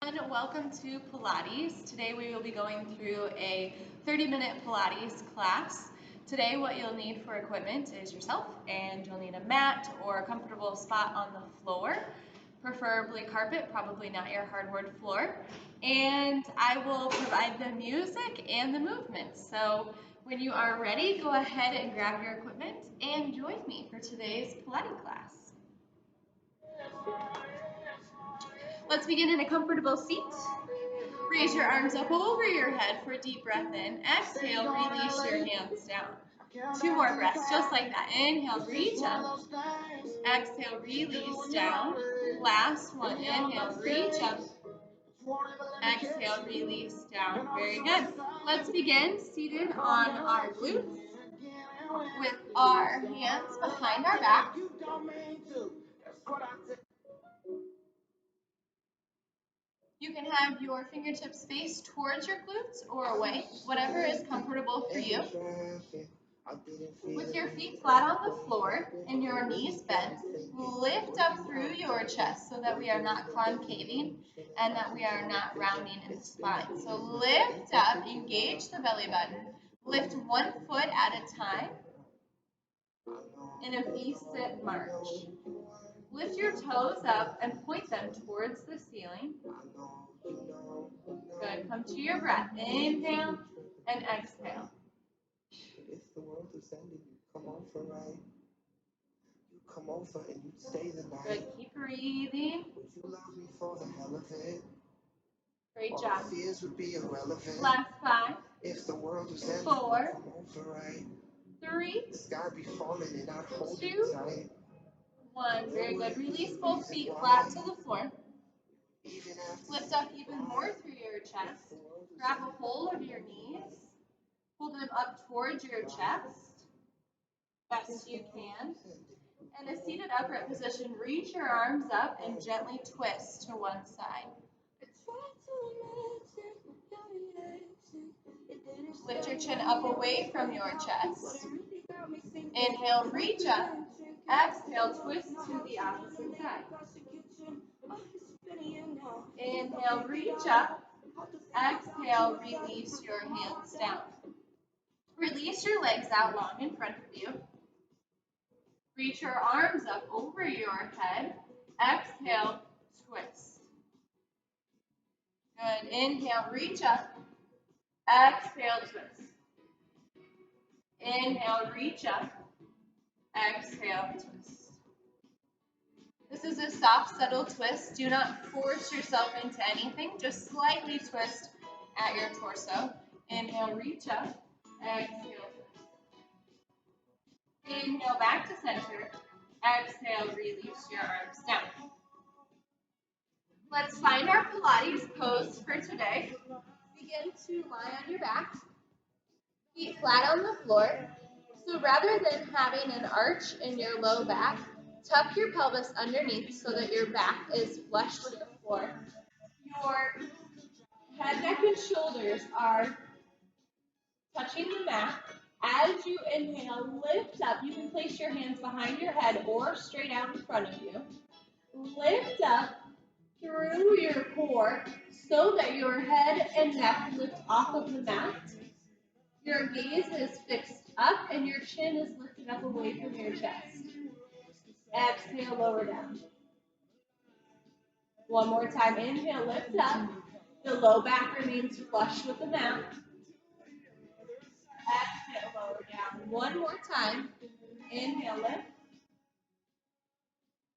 And welcome to Pilates. Today we will be going through a 30-minute Pilates class. Today what you'll need for equipment is yourself, and you'll need a mat or a comfortable spot on the floor, preferably carpet, probably not your hardwood floor. And I will provide the music and the movements. So when you are ready, go ahead and grab your equipment and join me for today's Pilates class. Let's begin in a comfortable seat. Raise your arms up over your head for a deep breath in. Exhale, release your hands down. 2 more breaths, just like that. Inhale, reach up. Exhale, release down. Last one. Inhale, reach up. Exhale, release down. Very good. Let's begin seated on our glutes with our hands behind our back. You can have your fingertips face towards your glutes or away, whatever is comfortable for you. With your feet flat on the floor and your knees bent, lift up through your chest so that we are not concaving and that we are not rounding in the spine. So lift up, engage the belly button. Lift one foot at a time in a V-sit march. Lift your toes up and point them towards the ceiling. Good. Come to your breath. Inhale and exhale. If the world is ending, you come over, right? You come over and you stay the night. Good. Keep breathing. Would you love me for the hell of it? Great All job. the fears would be irrelevant. Last 5. If the world was ending, 4. you come over, right? 3. The sky be falling and I'd hold 2. you tight. 1. Very good. Release both feet flat to the floor. Lift up even more through your chest. Grab a hold of your knees. Hold them up towards your chest. Best you can. In a seated upright position, reach your arms up and gently twist to one side. Lift your chin up away from your chest. Inhale, reach up. Exhale, twist to the opposite side. Inhale, reach up. Exhale, release your hands down. Release your legs out long in front of you. Reach your arms up over your head. Exhale, twist. Good. Inhale, reach up. Exhale, twist. Inhale, reach up. Exhale, twist. This is a soft, subtle twist. Do not force yourself into anything. Just slightly twist at your torso. Inhale, reach up. Exhale, twist. Inhale, back to center. Exhale, release your arms down. Let's find our Pilates pose for today. Begin to lie on your back. Feet flat on the floor. So rather than having an arch in your low back, tuck your pelvis underneath so that your back is flush with the floor. Your head, neck, and shoulders are touching the mat. As you inhale, lift up. You can place your hands behind your head or straight out in front of you. Lift up through your core so that your head and neck lift off of the mat. Your gaze is fixed up and your chin is lifted up away from your chest. Exhale, lower down. One more time. Inhale, lift up. The low back remains flush with the mat. Exhale, lower down. One more time. Inhale, lift.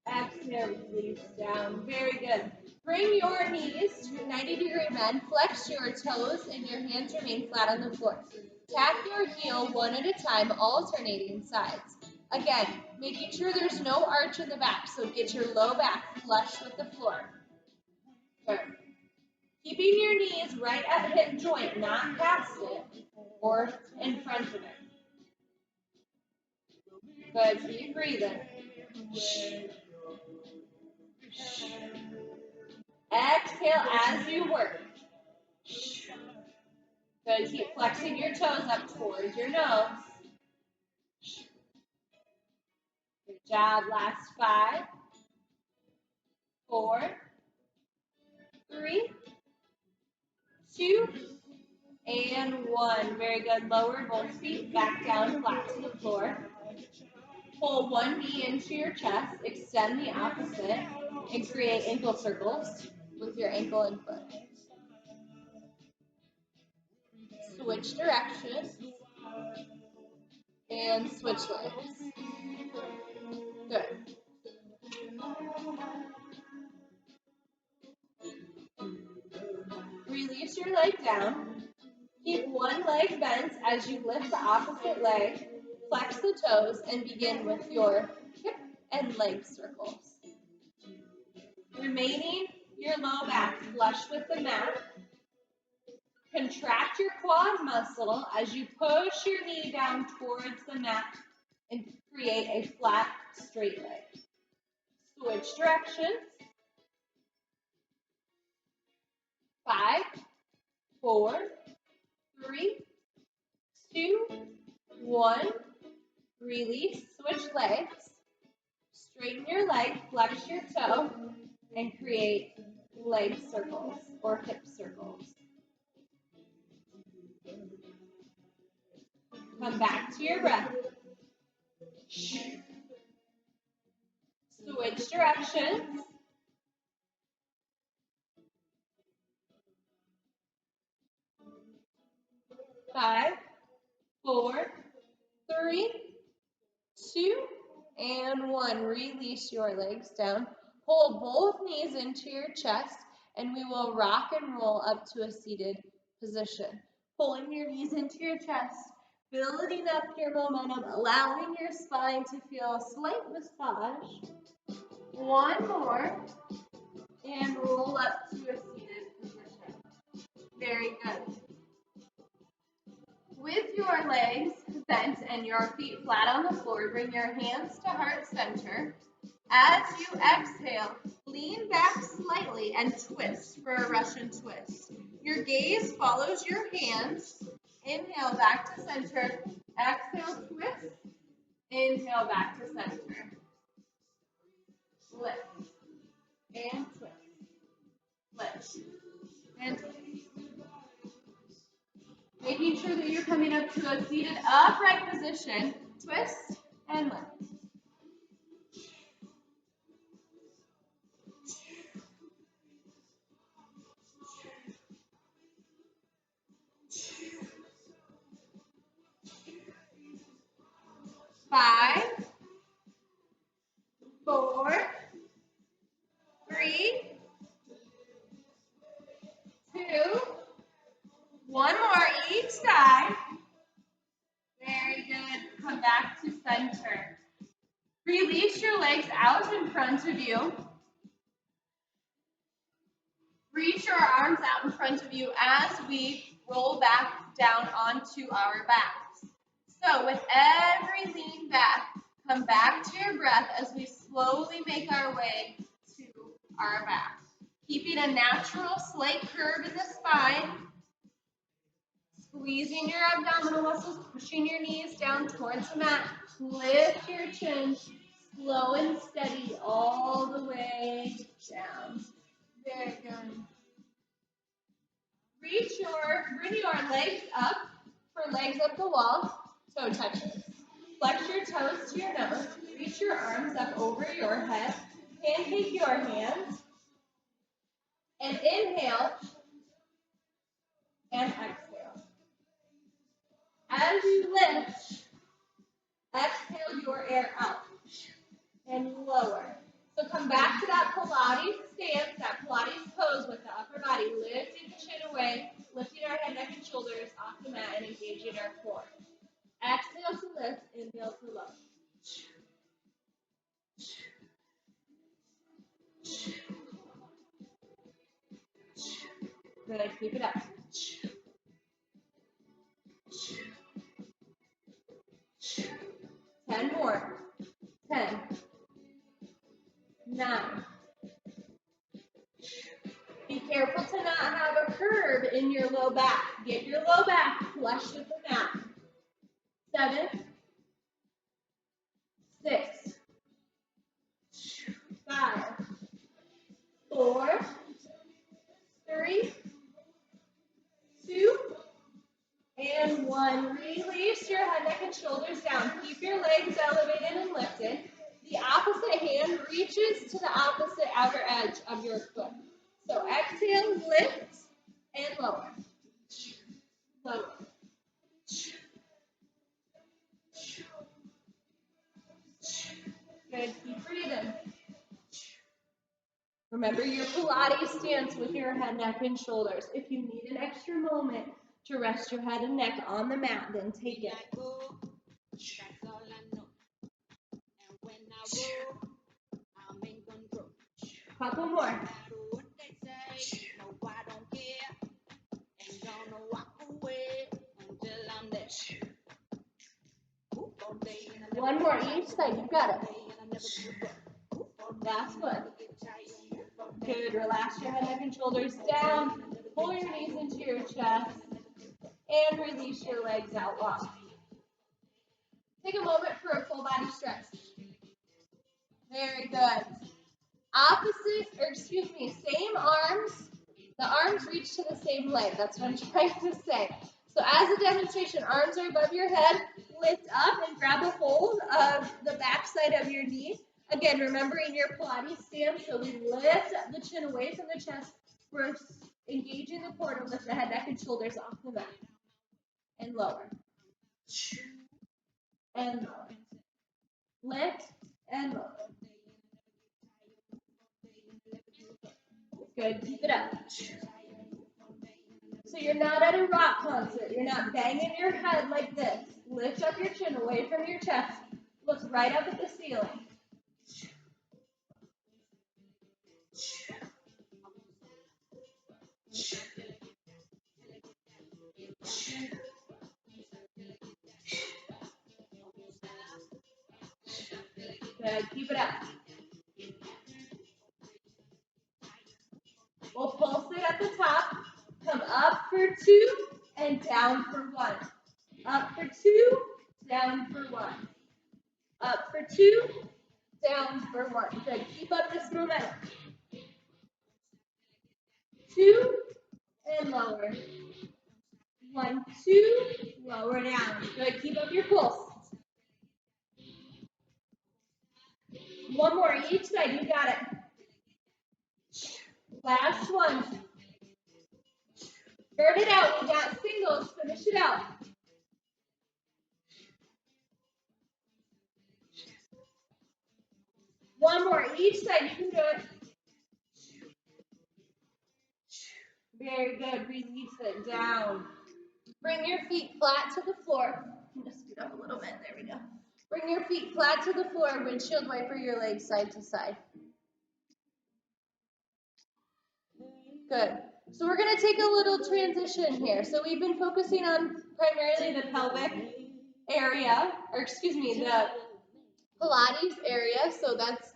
Exhale, release down. Very good. Bring your knees to a 90-degree bend. Flex your toes and your hands remain flat on the floor. Tap your heel one at a time, alternating sides. Again, making sure there's no arch in the back, so get your low back flush with the floor. Good. Keeping your knees right at hip joint, not past it or in front of it. Good. Keep breathing. Exhale as you work. Good. Keep flexing your toes up towards your nose. Good job. Last 5, 4, 3, 2, and 1. Very good. Lower both feet back down flat to the floor. Pull one knee into your chest, extend the opposite, and create ankle circles with your ankle and foot. Switch directions and switch legs. Good. Release your leg down. Keep one leg bent as you lift the opposite leg. Flex the toes and begin with your hip and leg circles. Remaining your low back flush with the mat. Contract your quad muscle as you push your knee down towards the mat and create a flat, straight leg. Switch directions. 5, 4, 3, 2, 1. Release, switch legs. Straighten your leg, flex your toe, and create leg circles or hip circles. Come back to your breath. Switch directions. 5, 4, 3, 2, and 1. Release your legs down. Pull both knees into your chest, and we will rock and roll up to a seated position. Pulling your knees into your chest, building up your momentum, allowing your spine to feel a slight massage. One more, and roll up to a seated position. Very good. With your legs bent and your feet flat on the floor, bring your hands to heart center. As you exhale, lean back slightly and twist for a Russian twist. Your gaze follows your hands. Inhale back to center. Exhale, twist. Inhale back to center. Lift and twist. Lift and twist. Making sure that you're coming up to a seated upright position. Twist and lift. Five, 4, 3, 2, one more each side. Very good. Come back to center. Release your legs out in front of you. Reach your arms out in front of you as we roll back down onto our backs. So with every lean back, come back to your breath as we slowly make our way to our back. Keeping a natural slight curve in the spine. Squeezing your abdominal muscles, pushing your knees down towards the mat. Lift your chin, slow and steady all the way down. Very good. Bring your legs up for legs up the wall, toe touches. Flex your toes to your nose. Reach your arms up over your head. Pancake your hands. And inhale and exhale. As you lift, exhale your air out and lower. So come back to that Pilates stance, that Pilates pose with the upper body, lifting the chin away, lifting our head, neck, and shoulders off the mat and engaging our core. Exhale to lift, inhale to lower. Good, keep it up. 10 more. 10, 9. Be careful to not have a curve in your low back. Get your low back flush with the mat. 7, 6, 5, 4, edge of your foot. So exhale, lift, and lower. Lower. Good, keep breathing. Remember your Pilates stance with your head, neck, and shoulders. If you need an extra moment to rest your head and neck on the mat, then take it. Couple more. One more each side. You got it. Last one. Good. Relax your head, neck, and shoulders down. Pull your knees into your chest. And release your legs out long. Take a moment for a full body stretch. Very good. Same arms. The arms reach to the same leg. That's what I'm trying to say. So as a demonstration, arms are above your head. Lift up and grab a hold of the back side of your knee. Again, remembering your Pilates stance. So we lift the chin away from the chest. We're engaging the core to lift the head, neck, and shoulders off the mat. And lower. And lower. Lift and lower. Good, keep it up. So you're not at a rock concert. You're not banging your head like this. Lift up your chin away from your chest. Look right up at the ceiling. Good, keep it up. We'll pulse it at the top. Come up for 2 and down for 1. Up for 2, down for 1. Up for 2, down for 1. Good, keep up this momentum. 2 and lower. 1, 2, lower down. Good, keep up your pulse. One more each side, you got it. Last one. Burn it out. We got singles. Finish it out. One more each side. You can do it. Very good. Release it down. Bring your feet flat to the floor. I'm going to scoot up a little bit. There we go. Bring your feet flat to the floor. Windshield wiper your legs side to side. Good. So we're going to take a little transition here. So we've been focusing on primarily the pelvic area, the Pilates area. So that's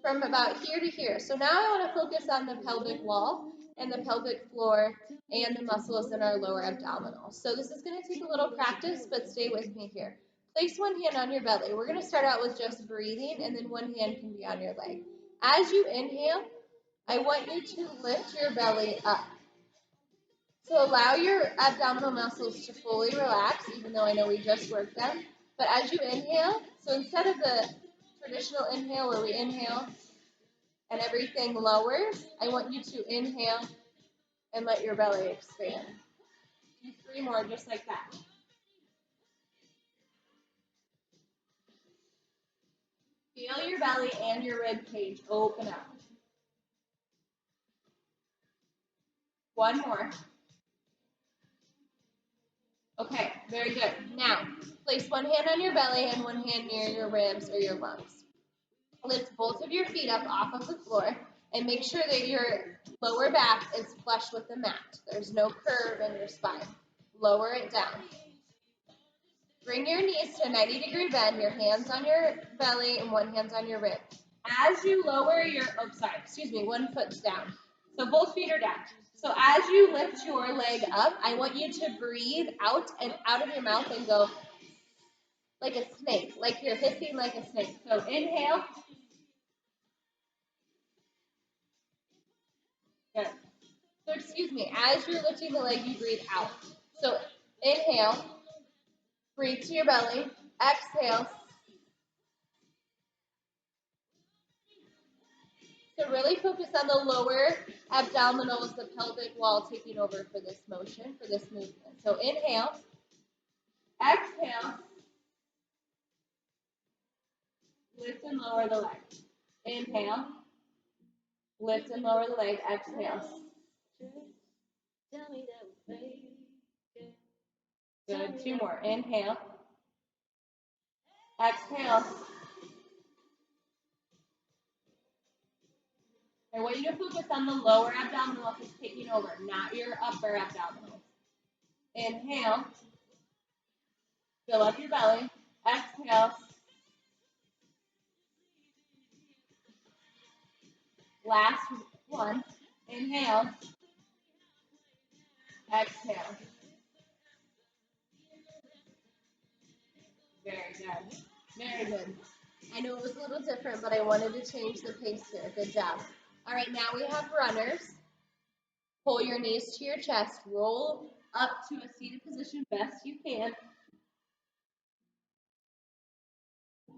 from about here to here. So now I want to focus on the pelvic wall and the pelvic floor and the muscles in our lower abdominal. So this is going to take a little practice, but stay with me here. Place one hand on your belly. We're going to start out with just breathing, and then one hand can be on your leg. As you inhale, I want you to lift your belly up. So allow your abdominal muscles to fully relax, even though I know we just worked them. But as you inhale, so instead of the traditional inhale where we inhale and everything lowers, I want you to inhale and let your belly expand. Do 3 more just like that. Feel your belly and your rib cage open up. 1 more. Okay, very good. Now, place one hand on your belly and one hand near your ribs or your lungs. Lift both of your feet up off of the floor and make sure that your lower back is flush with the mat. There's no curve in your spine. Lower it down. Bring your knees to a 90-degree bend, your hands on your belly and one hand's on your rib. As you lower your, one foot's down. So both feet are down. So as you lift your leg up, I want you to breathe out and out of your mouth and go like a snake, like you're hissing like a snake. So inhale. Good. So as you're lifting the leg, you breathe out. So inhale, breathe to your belly, exhale. So really focus on the lower abdominals, the pelvic wall taking over for this motion, for this movement. So inhale, exhale, lift and lower the leg. Inhale, lift and lower the leg, exhale. Good, 2 more. Inhale, exhale. I want you to focus on the lower abdominals is taking over, not your upper abdominals. Inhale, fill up your belly. Exhale. Last one. Inhale. Exhale. Very good. Very good. I know it was a little different, but I wanted to change the pace here. Good job. All right, now we have runners. Pull your knees to your chest. Roll up to a seated position best you can.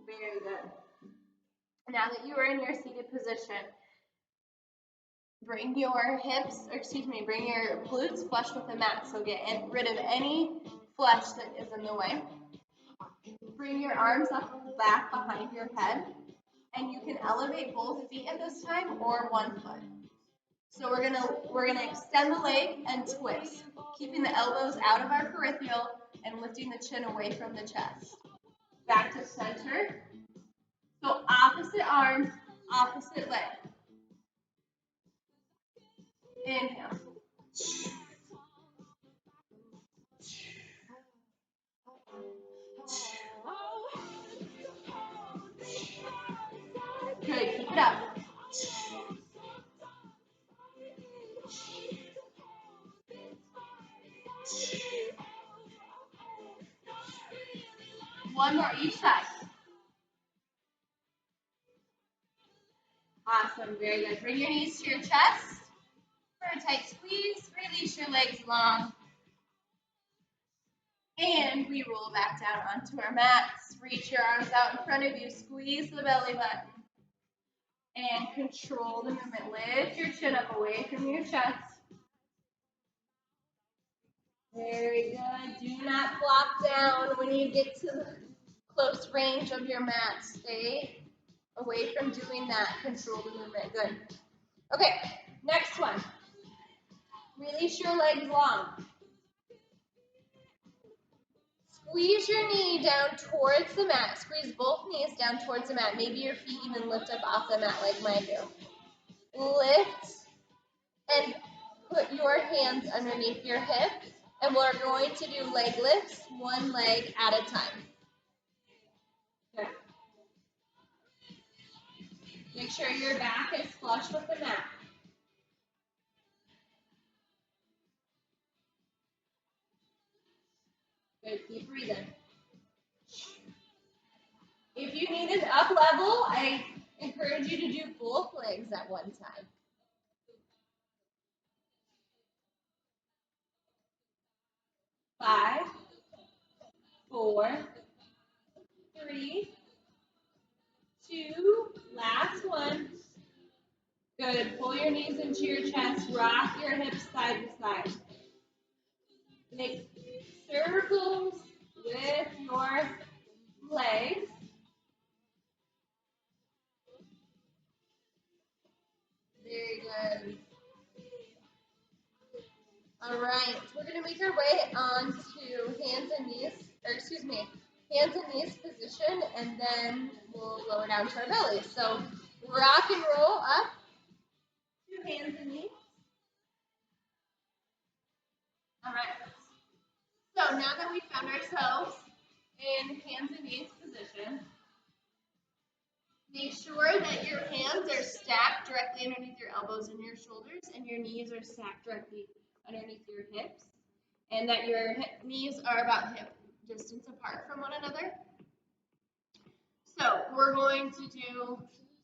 Very good. Now that you are in your seated position, bring your hips, bring your glutes flush with the mat. So get rid of any flesh that is in the way. Bring your arms up back behind your head. And you can elevate both feet at this time or one foot. So we're gonna extend the leg and twist, keeping the elbows out of our peripheral and lifting the chin away from the chest. Back to center. So opposite arm, opposite leg. Inhale. Good, keep it up. One more each side. Awesome, very good. Bring your knees to your chest for a tight squeeze. Release your legs long. And we roll back down onto our mats. Reach your arms out in front of you. Squeeze the belly button. And control the movement. Lift your chin up away from your chest. Very good. Do not flop down when you get to the close range of your mat. Stay away from doing that. Control the movement. Good. Okay, next one. Release your legs long. Squeeze your knee down towards the mat. Squeeze both knees down towards the mat. Maybe your feet even lift up off the mat like mine do. Lift and put your hands underneath your hips. And we're going to do leg lifts, one leg at a time. Okay. Make sure your back is flush with the mat. Good, keep breathing. If you need an up level, I encourage you to do both legs at one time. 5, 4, 3, 2, last one. Good, pull your knees into your chest, rock your hips side to side. Make circles with your legs. Very good. All right, we're going to make our way onto hands and knees position, and then we'll lower down to our belly. So rock and roll up to hands and knees. All right. So now that we found ourselves in hands and knees position, make sure that your hands are stacked directly underneath your elbows and your shoulders, and your knees are stacked directly underneath your hips, and that your knees are about hip distance apart from one another. So we're going to do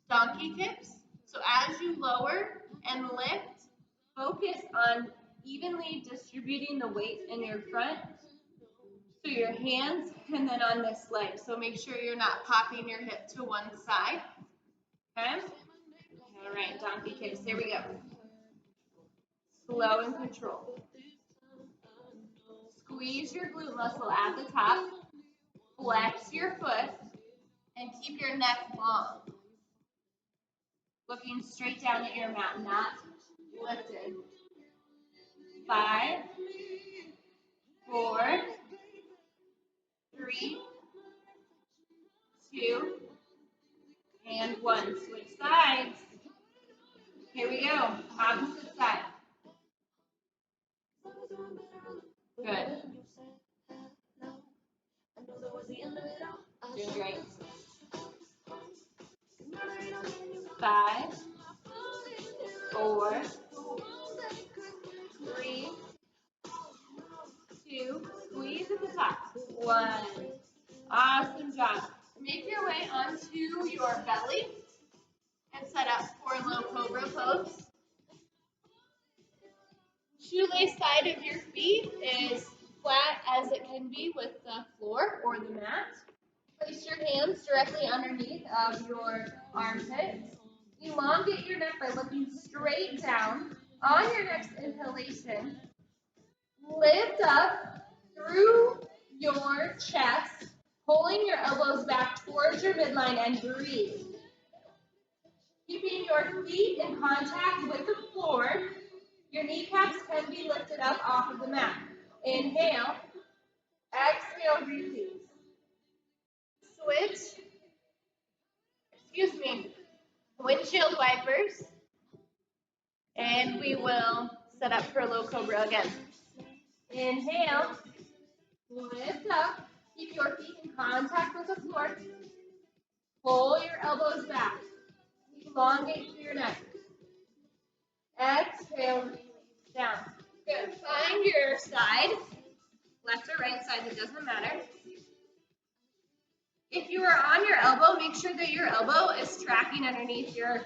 donkey kicks. So as you lower and lift, focus on evenly distributing the weight in your front. So your hands and then on this leg. So make sure you're not popping your hip to one side. Okay? All All right, donkey kicks. Here we go. Slow and controlled. Squeeze your glute muscle at the top. Flex your foot and keep your neck long. Looking straight down at your mat, not lifted. 5, 4, 3, 2, and 1. Switch sides. Here we go. Opposite side. Good. Doing great. 5, 4, 3, 2, squeeze at the top. 1. Awesome job. Make your way onto your belly and set up for low cobra pose. Shoelace side of your feet is flat as it can be with the floor or the mat. Place your hands directly underneath of your armpits. Elongate your neck by looking straight down. On your next inhalation, lift up through your chest, pulling your elbows back towards your midline and breathe. Keeping your feet in contact with the floor, your kneecaps can be lifted up off of the mat. Inhale, exhale, release. Switch, windshield wipers, and we will set up for low cobra again. Inhale, lift up, keep your feet in contact with the floor. Pull your elbows back, elongate through your neck. Exhale, release down. Good. Find your side, left or right side, it doesn't matter. If you are on your elbow, make sure that your elbow is tracking underneath your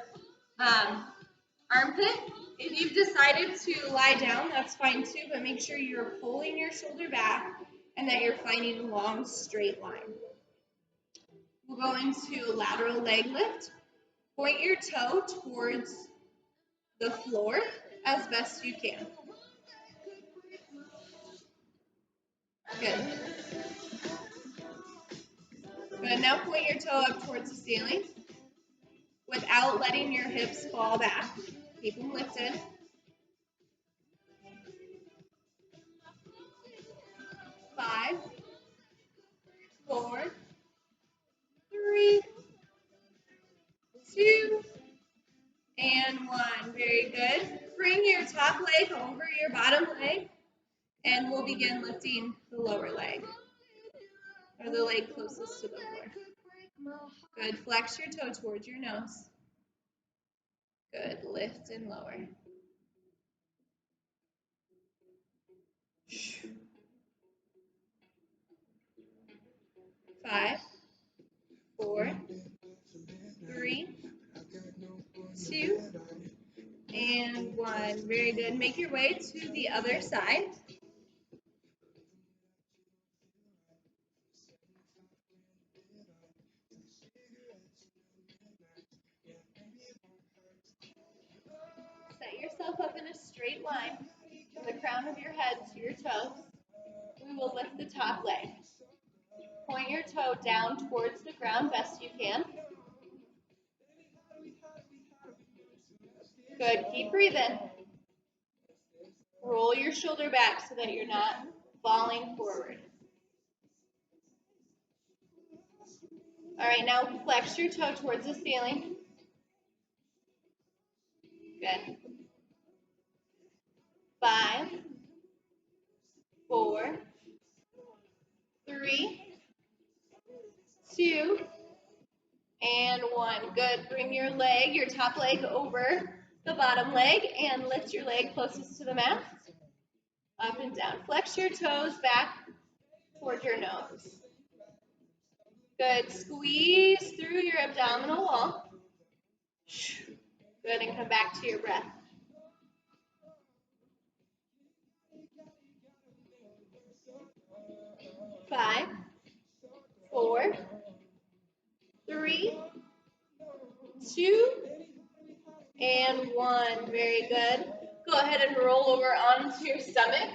armpit. If you've decided to lie down, that's fine too, but make sure you're pulling your shoulder back and that you're finding a long, straight line. We'll go into lateral leg lift. Point your toe towards the floor as best you can. Good. Good. Now point your toe up towards the ceiling without letting your hips fall back. Keep them lifted. 5, 4, 3, 2, and 1. Very good. Bring your top leg over your bottom leg, and we'll begin lifting the lower leg, or the leg closest to the floor. Good. Flex your toe towards your nose. Good. Lift and lower. 5, 4, 3, 2, and 1. Very good. Make your way to the other side. Set yourself up in a straight line from the crown of your head to your toes. We will lift the top leg. Point your toe down towards the ground best you can. Good. Keep breathing. Roll your shoulder back so that you're not falling forward. All right, now flex your toe towards the ceiling. Good. 5, 4, 3, 2, and 1. Good. Bring your leg, your top leg over the bottom leg and lift your leg closest to the mat. Up and down. Flex your toes back toward your nose. Good. Squeeze through your abdominal wall. Good. And come back to your breath. 5, 4, 3, 2, And 1. Very good. Go ahead and roll over onto your stomach.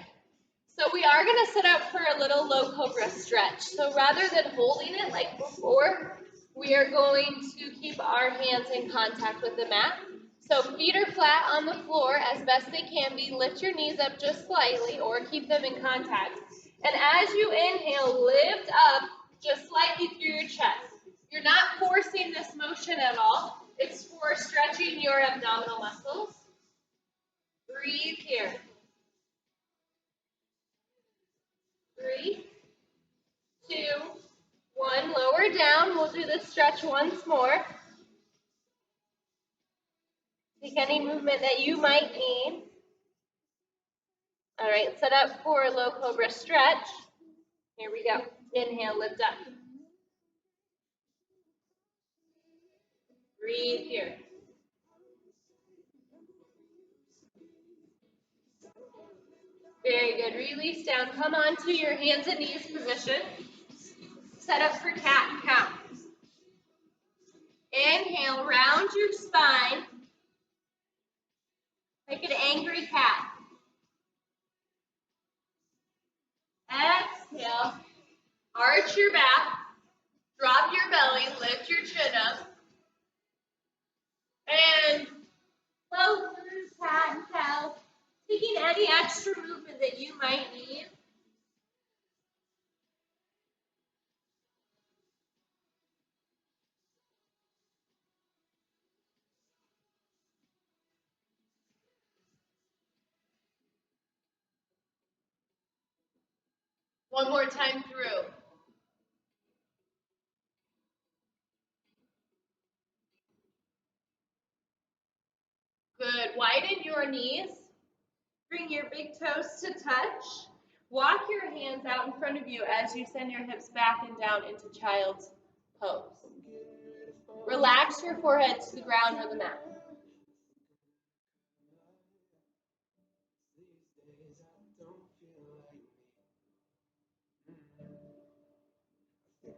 So we are going to set up for a little low cobra stretch. So rather than holding it like before, we are going to keep our hands in contact with the mat. So feet are flat on the floor as best they can be. Lift your knees up just slightly or keep them in contact. And as you inhale, lift up just slightly through your chest. You're not forcing this motion at all. It's for stretching your abdominal muscles. Breathe here. 3, 2, 1. Lower down. We'll do the stretch once more. Take any movement that you might need. All right, set up for a low cobra stretch. Here we go. Inhale, lift up. Breathe here. Very good. Release down. Come onto your hands and knees position. Set up for cat and cow. Inhale, round your spine. Like an angry cat. Exhale. Arch your back. Drop your belly. Lift your chin up. And flow through cat and cow. Taking any extra movement that you might need. One more time through. Good. Widen your knees. Bring your big toes to touch. Walk your hands out in front of you as you send your hips back and down into child's pose. Relax your forehead to the ground or the mat.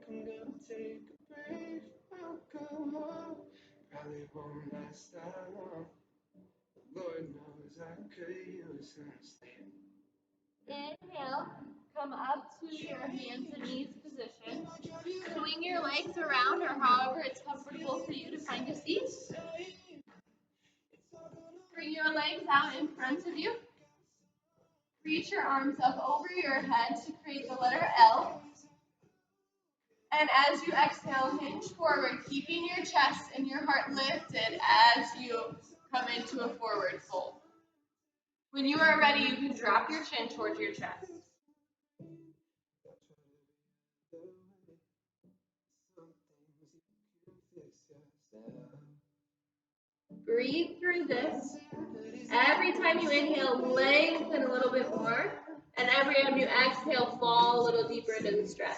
I'm gonna take a break. I'll come on. Probably won't last that long. Lord knows I could use some sleep. Inhale, come up to your hands and knees position. Swing your legs around or however it's comfortable for you to find a seat. Bring your legs out in front of you. Reach your arms up over your head to create the letter L. And as you exhale, hinge forward, keeping your chest and your heart lifted as you come into a forward fold. When you are ready, you can drop your chin towards your chest. Breathe through this. Every time you inhale, lengthen a little bit more. And every time you exhale, fall a little deeper into the stretch.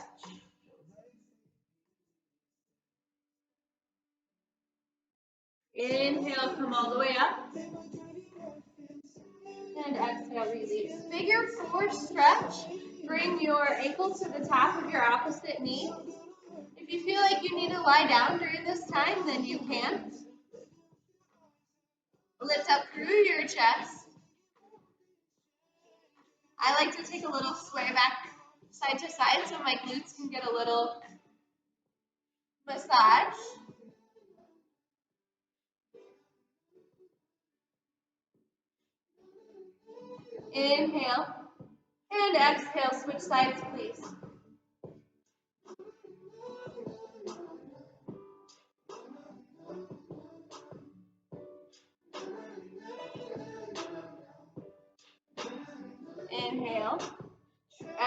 Inhale, come all the way up. And exhale, release. Figure 4 stretch. Bring your ankle to the top of your opposite knee. If you feel like you need to lie down during this time, then you can. Lift up through your chest. I like to take a little sway back side to side so my glutes can get a little massage. Inhale and exhale. Switch sides, please. Inhale.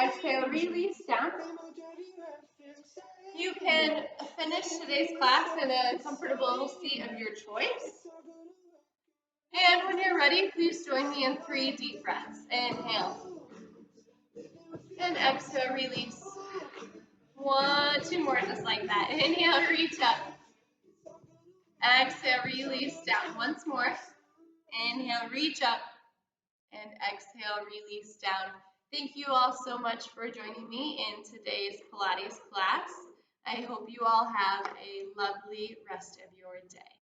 Exhale, release down. You can finish today's class in a comfortable seat of your choice. And when you're ready, please join me in 3 deep breaths. Inhale. And exhale, release. 1, 2 more just like that. Inhale, reach up. Exhale, release down. Once more. Inhale, reach up. And exhale, release down. Thank you all so much for joining me in today's Pilates class. I hope you all have a lovely rest of your day.